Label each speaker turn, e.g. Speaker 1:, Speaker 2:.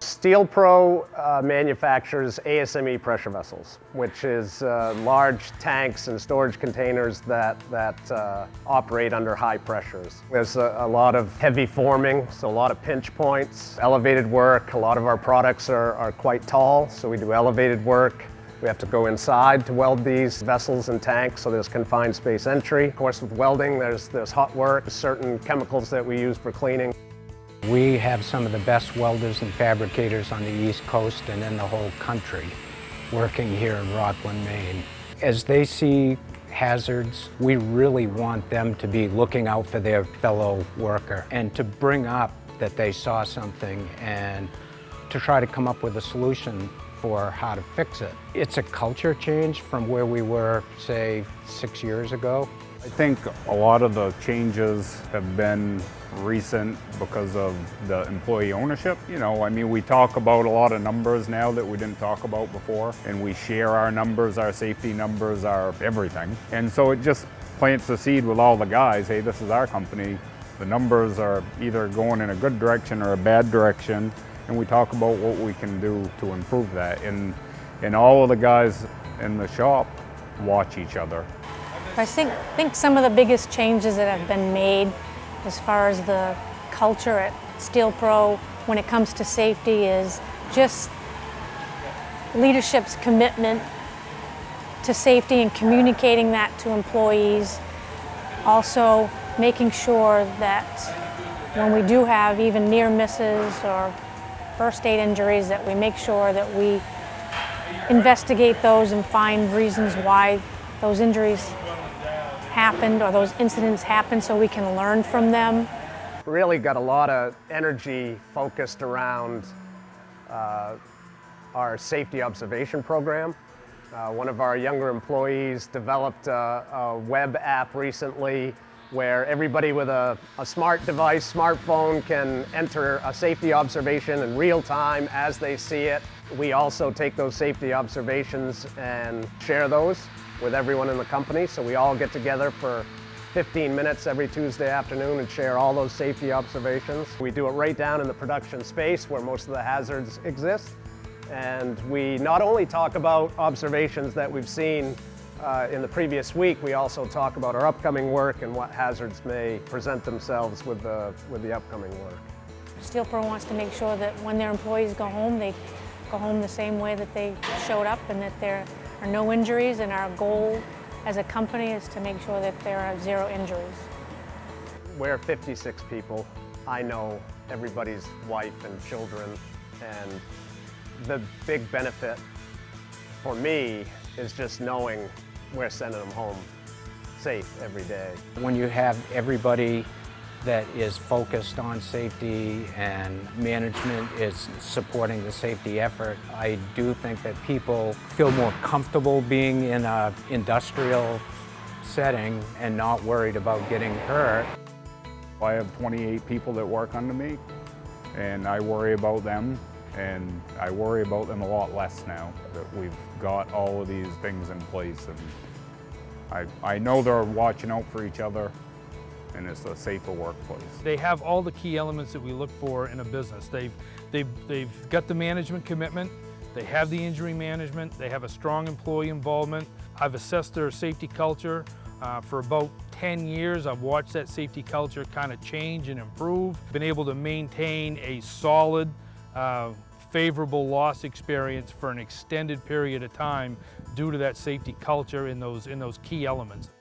Speaker 1: Steel Pro manufactures ASME pressure vessels, which is large tanks and storage containers that operate under high pressures. There's a lot of heavy forming, so a lot of pinch points, elevated work. A lot of our products are quite tall, so we do elevated work. We have to go inside to weld these vessels and tanks, so there's confined space entry. Of course, with welding, there's hot work, certain chemicals that we use for cleaning.
Speaker 2: We have some of the best welders and fabricators on the East Coast and in the whole country working here in Rockland, Maine. As they see hazards, we really want them to be looking out for their fellow worker and to bring up that they saw something and to try to come up with a solution for how to fix it. It's a culture change from where we were, say, 6 years ago.
Speaker 3: I think a lot of the changes have been recent because of the employee ownership. You know, I mean, we talk about a lot of numbers now that we didn't talk about before, and we share our numbers, our safety numbers, our everything. And so it just plants the seed with all the guys, hey, this is our company. The numbers are either going in a good direction or a bad direction, and we talk about what we can do to improve that. And all of the guys in the shop watch each other.
Speaker 4: I think some of the biggest changes that have been made as far as the culture at Steel Pro when it comes to safety is just leadership's commitment to safety and communicating that to employees. Also making sure that when we do have even near misses or first aid injuries, that we make sure that we investigate those and find reasons why those injuries happened or those incidents happened so we can learn from them.
Speaker 1: Really got a lot of energy focused around our safety observation program. One of our younger employees developed a web app recently where everybody with a smart device, smartphone, can enter a safety observation in real time as they see it. We also take those safety observations and share those with everyone in the company, so we all get together for 15 minutes every Tuesday afternoon and share all those safety observations. We do it right down in the production space where most of the hazards exist, and we not only talk about observations that we've seen in the previous week, we also talk about our upcoming work and what hazards may present themselves with the upcoming work.
Speaker 4: Steel Pro wants to make sure that when their employees go home, they go home the same way that they showed up and that there are no injuries, and our goal as a company is to make sure that there are 0 injuries.
Speaker 1: We're 56 people. I know everybody's wife and children, and the big benefit for me is just knowing we're sending them home safe every day.
Speaker 2: When you have everybody that is focused on safety and management is supporting the safety effort, I do think that people feel more comfortable being in an industrial setting and not worried about getting hurt.
Speaker 3: I have 28 people that work under me, and I worry about them, and I worry about them a lot less now that we've got all of these things in place. And I know they're watching out for each other, and it's a safer workplace.
Speaker 5: They have all the key elements that we look for in a business. They've got the management commitment, they have the injury management, they have a strong employee involvement. I've assessed their safety culture for about 10 years. I've watched that safety culture kind of change and improve. Been able to maintain a solid, favorable loss experience for an extended period of time due to that safety culture in those key elements.